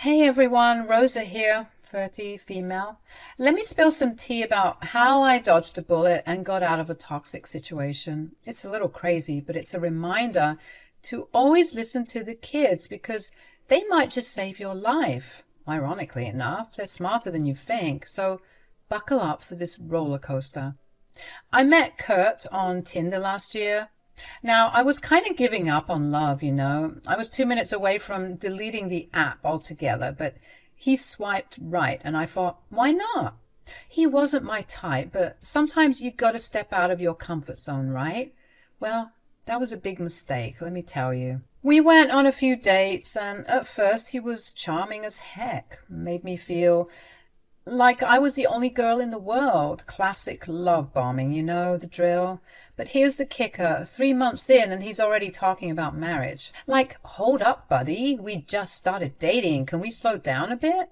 Hey everyone, Rosa here, 30, female. Let me spill some tea about how I dodged a bullet and got out of a toxic situation. It's a little crazy, but it's a reminder to always listen to the kids because they might just save your life. Ironically enough, they're smarter than you think, so buckle up for this roller coaster. I met Kurt on Tinder last year. Now, I was kind of giving up on love, you know. I was 2 minutes away from deleting the app altogether, but he swiped right, and I thought, why not? He wasn't my type, but sometimes you got to step out of your comfort zone, right? Well, that was a big mistake, let me tell you. We went on a few dates, and at first he was charming as heck. Made me feel like I was the only girl in the world. Classic love bombing, you know the drill. But here's the kicker. 3 months in and he's already talking about marriage. Like, hold up, buddy. We just started dating. Can we slow down a bit?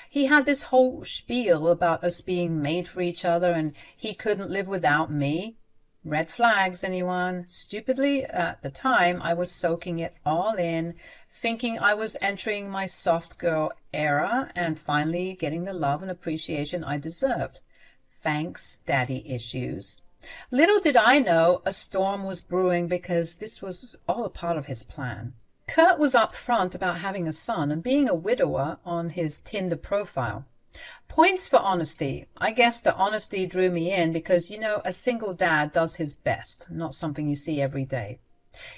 He had this whole spiel about us being made for each other and he couldn't live without me. Red flags, anyone? Stupidly, at the time, I was soaking it all in, thinking I was entering my soft girl era and finally getting the love and appreciation I deserved. Thanks, daddy issues. Little did I know a storm was brewing because this was all a part of his plan. Kurt was upfront about having a son and being a widower on his Tinder profile. Points for honesty. I guess the honesty drew me in because, you know, a single dad does his best, not something you see every day.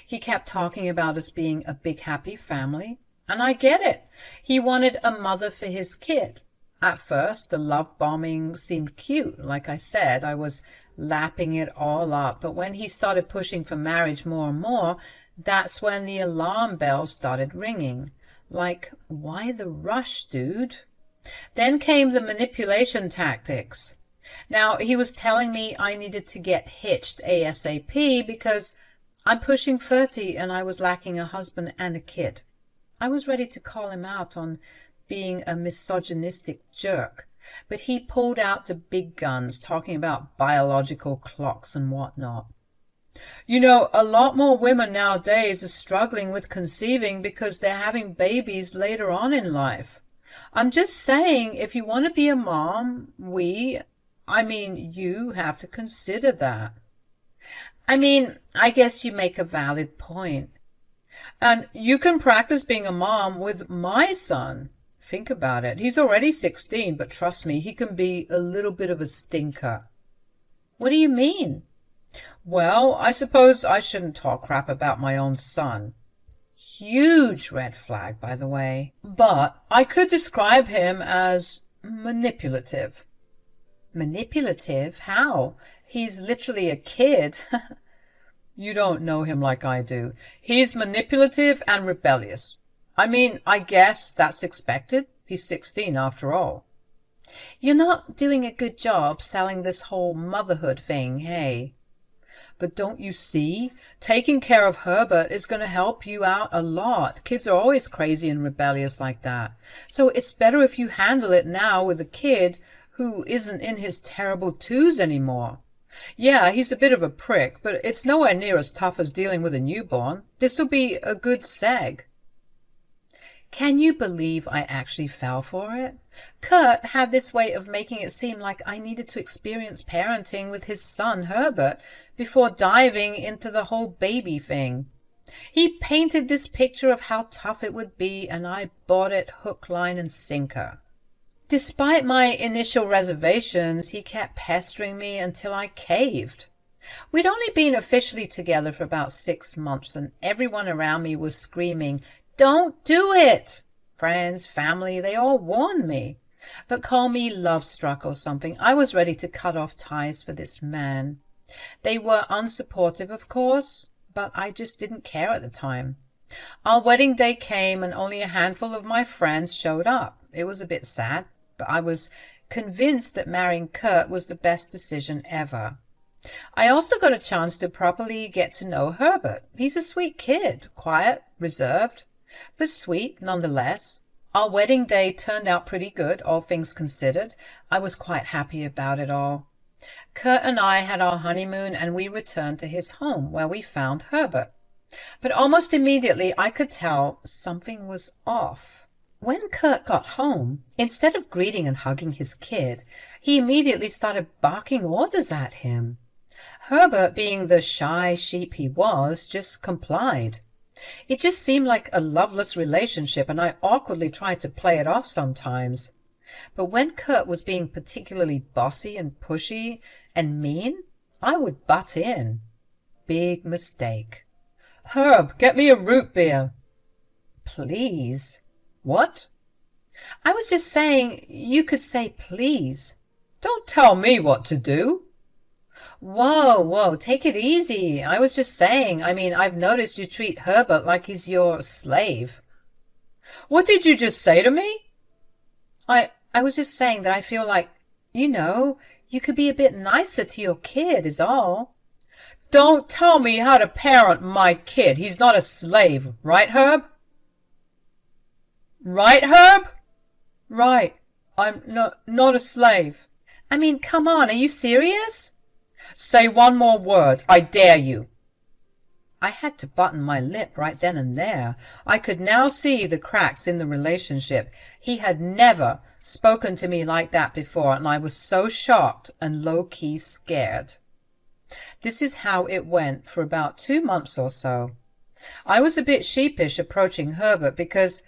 He kept talking about us being a big happy family, and I get it. He wanted a mother for his kid. At first, the love bombing seemed cute. Like I said, I was lapping it all up, but when he started pushing for marriage more and more, that's when the alarm bells started ringing. Like, why the rush, dude? Then came the manipulation tactics. Now, he was telling me I needed to get hitched ASAP because I'm pushing 30 and I was lacking a husband and a kid. I was ready to call him out on being a misogynistic jerk, but he pulled out the big guns, talking about biological clocks and whatnot. You know, a lot more women nowadays are struggling with conceiving because they're having babies later on in life. I'm just saying, if you want to be a mom, you have to consider that. I guess you make a valid point. And you can practice being a mom with my son. Think about it. He's already 16, but trust me, he can be a little bit of a stinker. What do you mean? Well, I suppose I shouldn't talk crap about my own son. Huge red flag, by the way. But I could describe him as manipulative. Manipulative? How? He's literally a kid. You don't know him like I do. He's manipulative and rebellious. I guess that's expected. He's 16 after all. You're not doing a good job selling this whole motherhood thing, hey? But don't you see? Taking care of Herbert is going to help you out a lot. Kids are always crazy and rebellious like that. So it's better if you handle it now with a kid who isn't in his terrible twos anymore. Yeah, he's a bit of a prick, but it's nowhere near as tough as dealing with a newborn. This'll be a good seg. Can you believe I actually fell for it? Kurt had this way of making it seem like I needed to experience parenting with his son Herbert before diving into the whole baby thing. He painted this picture of how tough it would be, and I bought it hook, line, and sinker. Despite my initial reservations, he kept pestering me until I caved. We'd only been officially together for about 6 months, and everyone around me was screaming, "Don't do it!" Friends, family, they all warned me. But call me love-struck or something, I was ready to cut off ties for this man. They were unsupportive, of course, but I just didn't care at the time. Our wedding day came and only a handful of my friends showed up. It was a bit sad, but I was convinced that marrying Kurt was the best decision ever. I also got a chance to properly get to know Herbert. He's a sweet kid, quiet, reserved, but sweet nonetheless. Our wedding day turned out pretty good, all things considered. I was quite happy about it all. Kurt and I had our honeymoon and we returned to his home where we found Herbert. But almost immediately I could tell something was off. When Kurt got home, instead of greeting and hugging his kid, he immediately started barking orders at him. Herbert, being the shy sheep he was, just complied. It just seemed like a loveless relationship, and I awkwardly tried to play it off sometimes. But when Kurt was being particularly bossy and pushy and mean, I would butt in. Big mistake. "Herb, get me a root beer." "Please." "What?" "I was just saying you could say please." "Don't tell me what to do." Whoa, take it easy. I was just saying, I've noticed you treat Herbert like he's your slave." "What did you just say to me?" I was just saying that I feel like, you could be a bit nicer to your kid is all." "Don't tell me how to parent my kid. He's not a slave, right, Herb?" "Right, Herb?" "Right. I'm not a slave." Come on, are you serious? "Say one more word. I dare you." I had to button my lip right then and there. I could now see the cracks in the relationship. He had never spoken to me like that before, and I was so shocked and low-key scared. This is how it went for about 2 months or so. I was a bit sheepish approaching Herbert because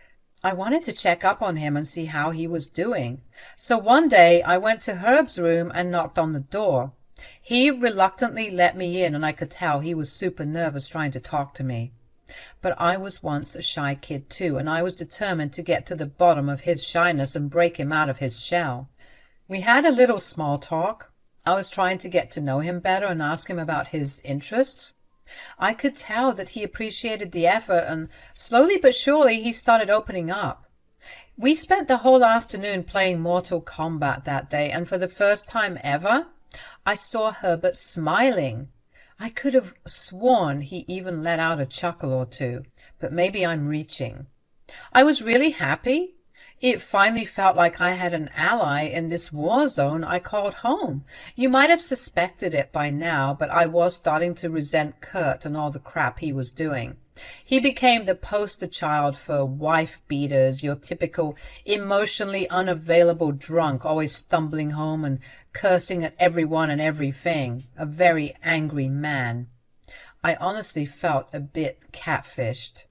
I wanted to check up on him and see how he was doing. So one day I went to Herb's room and knocked on the door. He reluctantly let me in, and I could tell he was super nervous trying to talk to me. But I was once a shy kid too, and I was determined to get to the bottom of his shyness and break him out of his shell. We had a little small talk. I was trying to get to know him better and ask him about his interests. I could tell that he appreciated the effort, and slowly but surely he started opening up. We spent the whole afternoon playing Mortal Kombat that day, and for the first time ever, I saw Herbert smiling. I could have sworn he even let out a chuckle or two, but maybe I'm reaching. I was really happy. It finally felt like I had an ally in this war zone I called home. You might have suspected it by now, but I was starting to resent Kurt and all the crap he was doing. He became the poster child for wife beaters, your typical emotionally unavailable drunk, always stumbling home and cursing at everyone and everything. A very angry man. I honestly felt a bit catfished.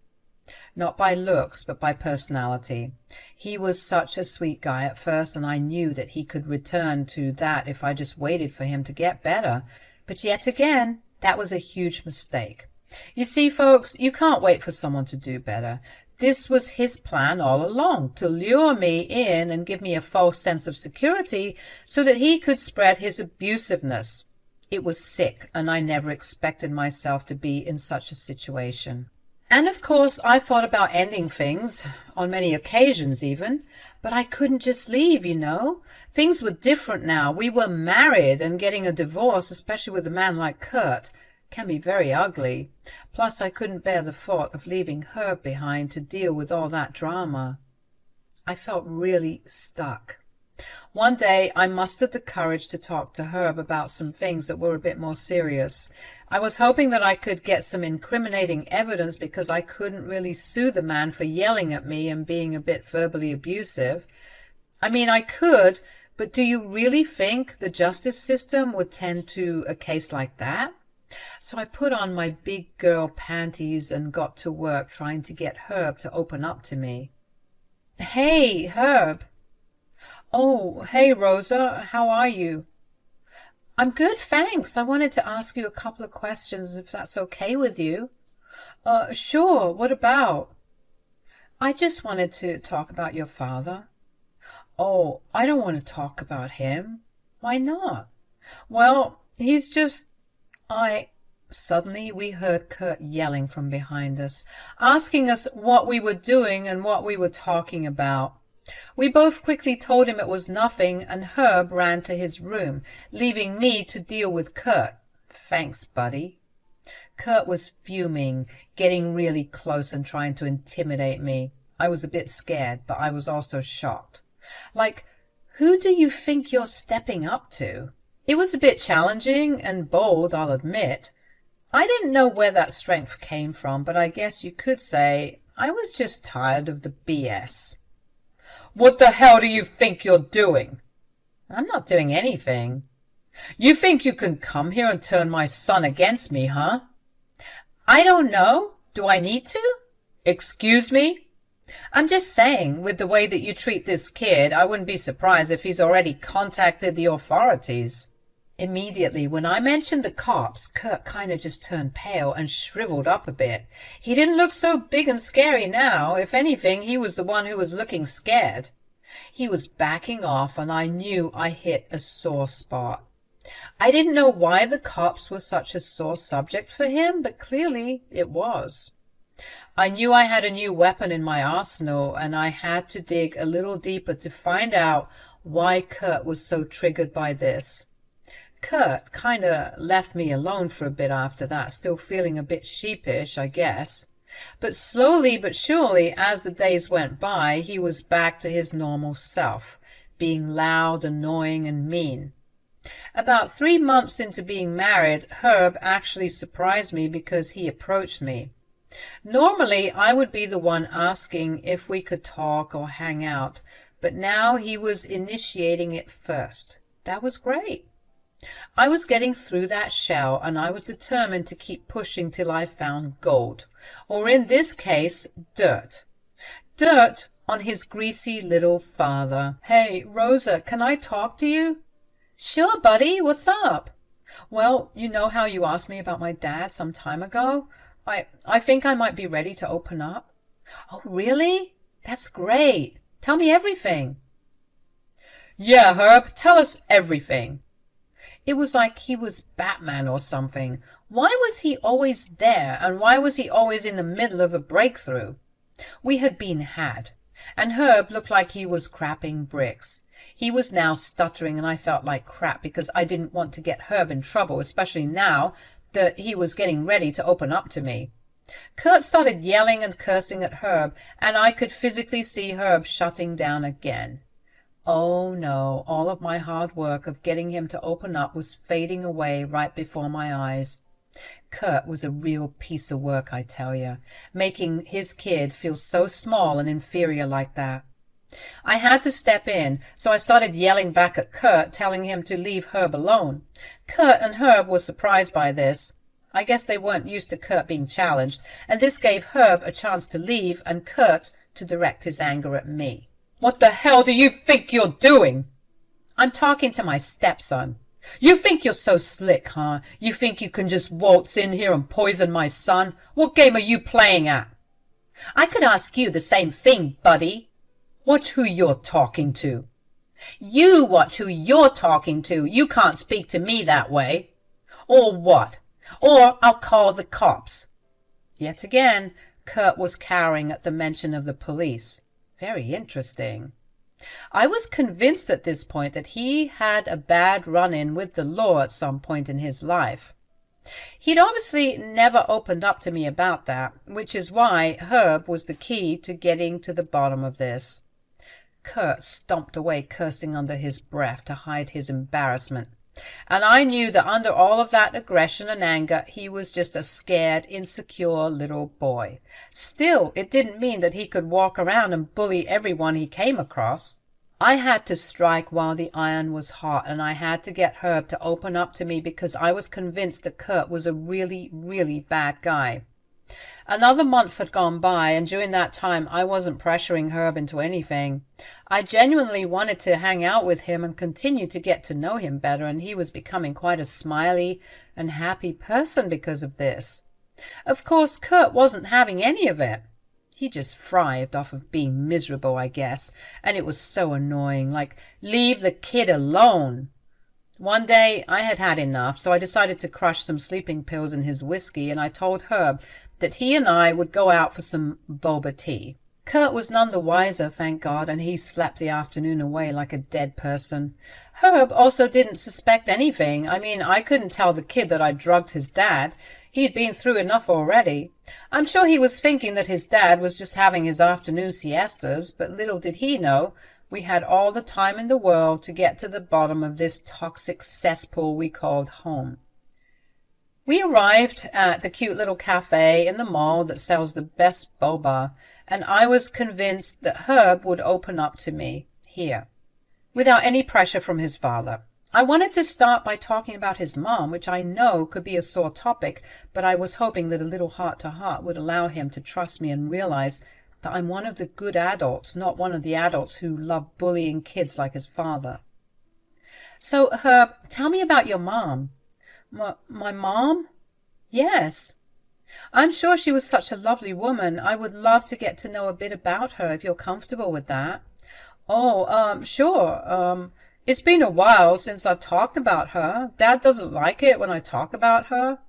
Not by looks, but by personality. He was such a sweet guy at first, and I knew that he could return to that if I just waited for him to get better. But yet again, that was a huge mistake. You see, folks, you can't wait for someone to do better. This was his plan all along, to lure me in and give me a false sense of security so that he could spread his abusiveness. It was sick, and I never expected myself to be in such a situation. And of course, I thought about ending things, on many occasions even, but I couldn't just leave, Things were different now. We were married, and getting a divorce, especially with a man like Kurt, can be very ugly. Plus, I couldn't bear the thought of leaving Herb behind to deal with all that drama. I felt really stuck. One day, I mustered the courage to talk to Herb about some things that were a bit more serious. I was hoping that I could get some incriminating evidence because I couldn't really sue the man for yelling at me and being a bit verbally abusive. I could, but do you really think the justice system would tend to a case like that? So I put on my big girl panties and got to work trying to get Herb to open up to me. "Hey, Herb." "Oh, hey, Rosa. How are you?" "I'm good, thanks. I wanted to ask you a couple of questions, if that's okay with you." Sure. What about?" "I just wanted to talk about your father." "Oh, I don't want to talk about him." "Why not?" "Well, he's just... Suddenly we heard Kurt yelling from behind us, asking us what we were doing and what we were talking about. We both quickly told him it was nothing, and Herb ran to his room, leaving me to deal with Kurt. Thanks, buddy. Kurt was fuming, getting really close and trying to intimidate me. I was a bit scared, but I was also shocked. Like, who do you think you're stepping up to? It was a bit challenging and bold, I'll admit. I didn't know where that strength came from, but I guess you could say I was just tired of the BS. What the hell do you think you're doing? I'm not doing anything. You think you can come here and turn my son against me, huh? I don't know. Do I need to? Excuse me? I'm just saying, with the way that you treat this kid, I wouldn't be surprised if he's already contacted the authorities. Immediately, when I mentioned the cops, Kurt kind of just turned pale and shriveled up a bit. He didn't look so big and scary now. If anything, he was the one who was looking scared. He was backing off, and I knew I hit a sore spot. I didn't know why the cops were such a sore subject for him, but clearly it was. I knew I had a new weapon in my arsenal, and I had to dig a little deeper to find out why Kurt was so triggered by this. Kurt kind of left me alone for a bit after that, still feeling a bit sheepish, I guess. But slowly but surely, as the days went by, he was back to his normal self, being loud, annoying, and mean. About 3 months into being married, Herb actually surprised me because he approached me. Normally, I would be the one asking if we could talk or hang out, but now he was initiating it first. That was great. I was getting through that shell, and I was determined to keep pushing till I found gold, or in this case, dirt. Dirt on his greasy little father. Hey, Rosa, can I talk to you? Sure, buddy, what's up? Well, you know how you asked me about my dad some time ago? I think I might be ready to open up. Oh, really? That's great. Tell me everything. Yeah, Herb, tell us everything. It was like he was Batman or something. Why was he always there, and why was he always in the middle of a breakthrough? We had been had, and Herb looked like he was crapping bricks. He was now stuttering, and I felt like crap because I didn't want to get Herb in trouble, especially now that he was getting ready to open up to me. Kurt started yelling and cursing at Herb, and I could physically see Herb shutting down again. Oh no, all of my hard work of getting him to open up was fading away right before my eyes. Kurt was a real piece of work, I tell you, making his kid feel so small and inferior like that. I had to step in, so I started yelling back at Kurt, telling him to leave Herb alone. Kurt and Herb were surprised by this. I guess they weren't used to Kurt being challenged, and this gave Herb a chance to leave and Kurt to direct his anger at me. What the hell do you think you're doing? I'm talking to my stepson. You think you're so slick, huh? You think you can just waltz in here and poison my son? What game are you playing at? I could ask you the same thing, buddy. Watch who you're talking to. You watch who you're talking to. You can't speak to me that way. Or what? Or I'll call the cops. Yet again, Kurt was cowering at the mention of the police. Very interesting. I was convinced at this point that he had a bad run-in with the law at some point in his life. He'd obviously never opened up to me about that, which is why Herb was the key to getting to the bottom of this. Kurt stomped away, cursing under his breath to hide his embarrassment. And I knew that under all of that aggression and anger, he was just a scared, insecure little boy. Still, it didn't mean that he could walk around and bully everyone he came across. I had to strike while the iron was hot, and I had to get Herb to open up to me because I was convinced that Kurt was a really, really bad guy. Another month had gone by, and during that time I wasn't pressuring Herb into anything. I genuinely wanted to hang out with him and continue to get to know him better, and he was becoming quite a smiley and happy person because of this. Of course, Kurt wasn't having any of it. He just thrived off of being miserable, I guess, and it was so annoying, like, leave the kid alone. One day I had had enough, so I decided to crush some sleeping pills in his whiskey, and I told Herb that he and I would go out for some boba tea. Kurt was none the wiser, thank God, and he slept the afternoon away like a dead person. Herb also didn't suspect anything. I mean, I couldn't tell the kid that I drugged his dad. He'd been through enough already. I'm sure he was thinking that his dad was just having his afternoon siestas, but little did he know we had all the time in the world to get to the bottom of this toxic cesspool we called home. We arrived at the cute little cafe in the mall that sells the best boba, and I was convinced that Herb would open up to me here, without any pressure from his father. I wanted to start by talking about his mom, which I know could be a sore topic, but I was hoping that a little heart-to-heart would allow him to trust me and realize that I'm one of the good adults, not one of the adults who love bullying kids like his father. So, Herb, tell me about your mom. My mom? Yes. I'm sure she was such a lovely woman. I would love to get to know a bit about her if you're comfortable with that. Oh, sure. It's been a while since I've talked about her. Dad doesn't like it when I talk about her.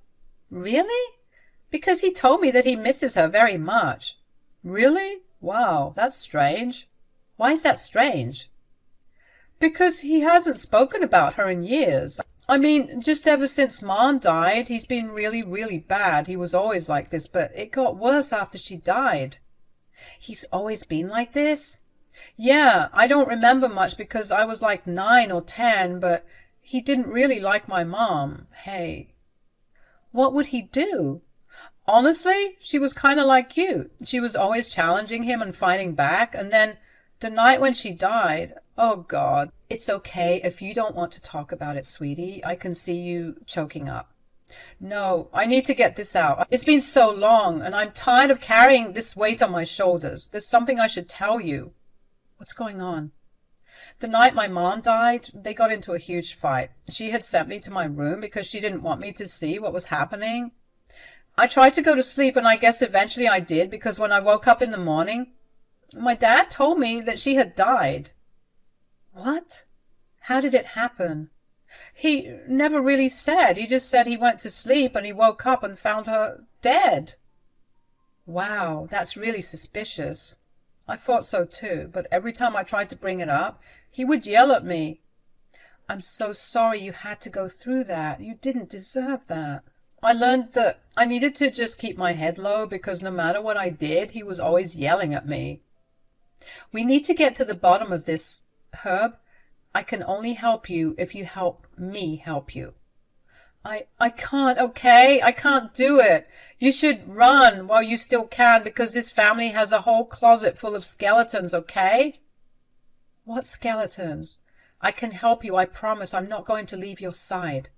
Really? Because he told me that he misses her very much. Really? Wow, that's strange. Why is that strange? Because he hasn't spoken about her in years. I mean, just ever since Mom died, he's been really, really bad. He was always like this, but it got worse after she died. He's always been like this? Yeah, I don't remember much because I was like 9 or 10, but he didn't really like my mom. Hey. What would he do? Honestly, she was kind of like you. She was always challenging him and fighting back, and then the night when she died, oh God. It's okay if you don't want to talk about it, sweetie. I can see you choking up. No, I need to get this out. It's been so long, and I'm tired of carrying this weight on my shoulders. There's something I should tell you. What's going on? The night my mom died, they got into a huge fight. She had sent me to my room because she didn't want me to see what was happening. I tried to go to sleep, and I guess eventually I did, because when I woke up in the morning, my dad told me that she had died. What? How did it happen? He never really said. He just said he went to sleep and he woke up and found her dead. Wow, that's really suspicious. I thought so too, but every time I tried to bring it up, he would yell at me. I'm so sorry you had to go through that. You didn't deserve that. I learned that I needed to just keep my head low because no matter what I did, he was always yelling at me. We need to get to the bottom of this, Herb. I can only help you if you help me help you. I can't, okay? I can't do it. You should run while you still can because this family has a whole closet full of skeletons, okay? What skeletons? I can help you, I promise. I'm not going to leave your side.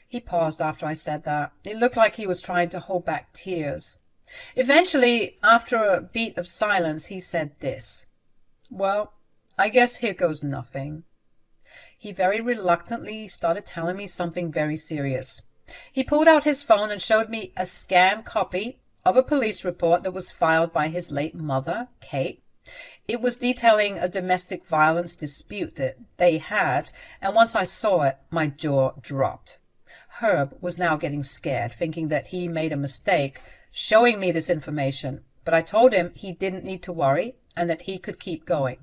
He paused after I said that. It looked like he was trying to hold back tears. Eventually, after a beat of silence, he said this. Well, I guess here goes nothing. He very reluctantly started telling me something very serious. He pulled out his phone and showed me a scanned copy of a police report that was filed by his late mother, Kate. It was detailing a domestic violence dispute that they had, and once I saw it, my jaw dropped. Herb was now getting scared, thinking that he made a mistake showing me this information, but I told him he didn't need to worry and that he could keep going.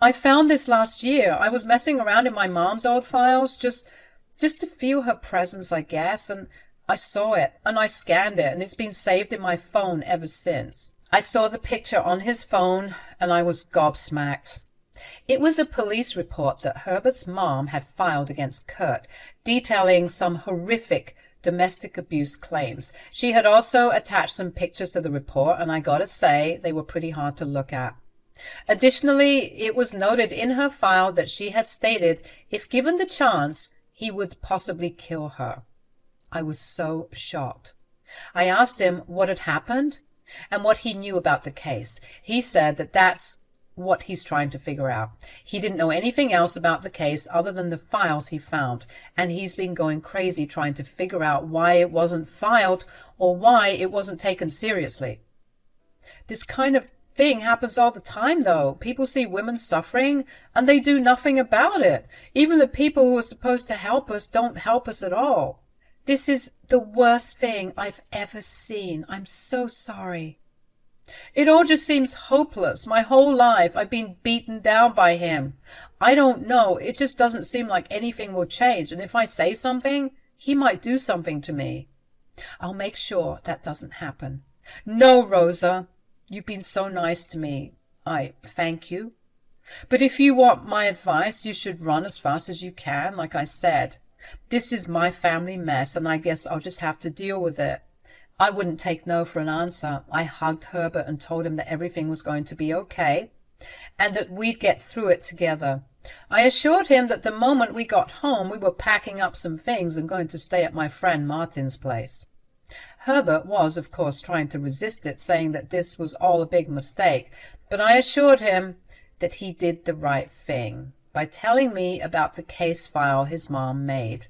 I found this last year. I was messing around in my mom's old files just to feel her presence, I guess, and I saw it, and I scanned it, and it's been saved in my phone ever since. I saw the picture on his phone, and I was gobsmacked. It was a police report that Herbert's mom had filed against Kurt, detailing some horrific domestic abuse claims. She had also attached some pictures to the report, and I gotta say, they were pretty hard to look at. Additionally, it was noted in her file that she had stated if given the chance, he would possibly kill her. I was so shocked. I asked him what had happened and what he knew about the case. He said that that's what he's trying to figure out. He didn't know anything else about the case other than the files he found, and he's been going crazy trying to figure out why it wasn't filed or why it wasn't taken seriously. This kind of thing happens all the time, though. People see women suffering and they do nothing about it. Even the people who are supposed to help us don't help us at all. This is the worst thing I've ever seen. I'm so sorry. It all just seems hopeless. My whole life I've been beaten down by him. I don't know. It just doesn't seem like anything will change. And if I say something, he might do something to me. I'll make sure that doesn't happen. No, Rosa. You've been so nice to me. I thank you. But if you want my advice, you should run as fast as you can, like I said. This is my family mess, and I guess I'll just have to deal with it. I wouldn't take no for an answer. I hugged Herbert and told him that everything was going to be okay and that we'd get through it together. I assured him that the moment we got home, we were packing up some things and going to stay at my friend Martin's place. Herbert was, of course, trying to resist it, saying that this was all a big mistake, but I assured him that he did the right thing by telling me about the case file his mom made.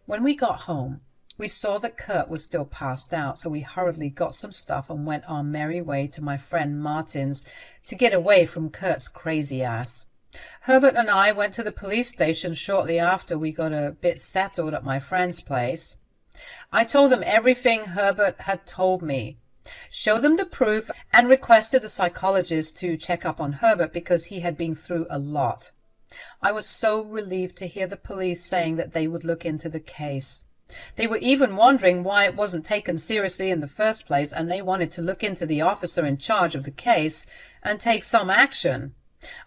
When we got home, we saw that Kurt was still passed out, so we hurriedly got some stuff and went our merry way to my friend Martin's to get away from Kurt's crazy ass. Herbert and I went to the police station shortly after we got a bit settled at my friend's place. I told them everything Herbert had told me, showed them the proof, and requested a psychologist to check up on Herbert because he had been through a lot. I was so relieved to hear the police saying that they would look into the case. They were even wondering why it wasn't taken seriously in the first place, and they wanted to look into the officer in charge of the case and take some action.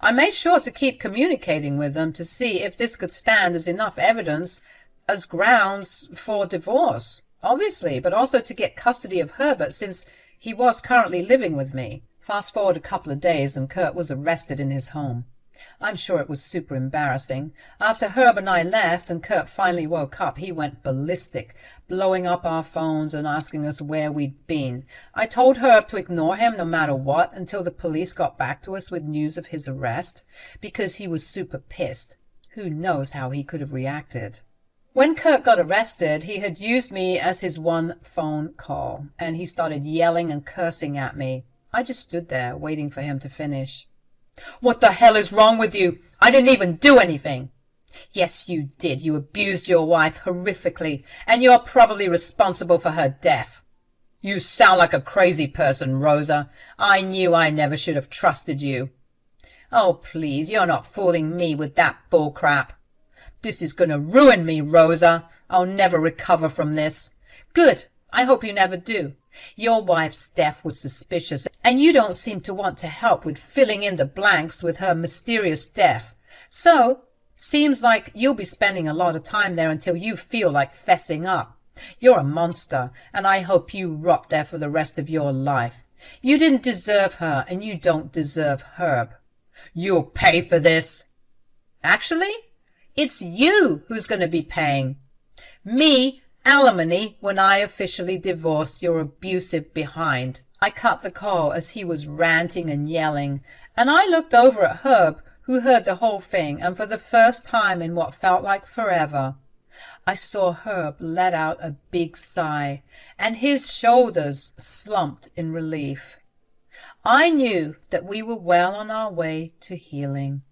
I made sure to keep communicating with them to see if this could stand as enough evidence as grounds for divorce, obviously, but also to get custody of Herbert since he was currently living with me. Fast forward a couple of days and Kurt was arrested in his home. I'm sure it was super embarrassing. After Herb and I left and Kurt finally woke up, he went ballistic, blowing up our phones and asking us where we'd been. I told Herb to ignore him no matter what until the police got back to us with news of his arrest, because he was super pissed. Who knows how he could have reacted. When Kurt got arrested, he had used me as his one phone call, and he started yelling and cursing at me. I just stood there waiting for him to finish. "What the hell is wrong with you? I didn't even do anything." "Yes, you did. You abused your wife horrifically, and you're probably responsible for her death." "You sound like a crazy person, Rosa. I knew I never should have trusted you." "Oh, please, you're not fooling me with that bullcrap." "This is going to ruin me, Rosa. I'll never recover from this." "Good. I hope you never do. Your wife's death was suspicious, and you don't seem to want to help with filling in the blanks with her mysterious death. So, seems like you'll be spending a lot of time there until you feel like fessing up. You're a monster, and I hope you rot there for the rest of your life. You didn't deserve her, and you don't deserve Herb. You'll pay for this." "Actually, it's you who's going to be paying. Me, alimony, when I officially divorce your abusive behind." I cut the call as he was ranting and yelling, and I looked over at Herb, who heard the whole thing, and for the first time in what felt like forever, I saw Herb let out a big sigh, and his shoulders slumped in relief. I knew that we were well on our way to healing.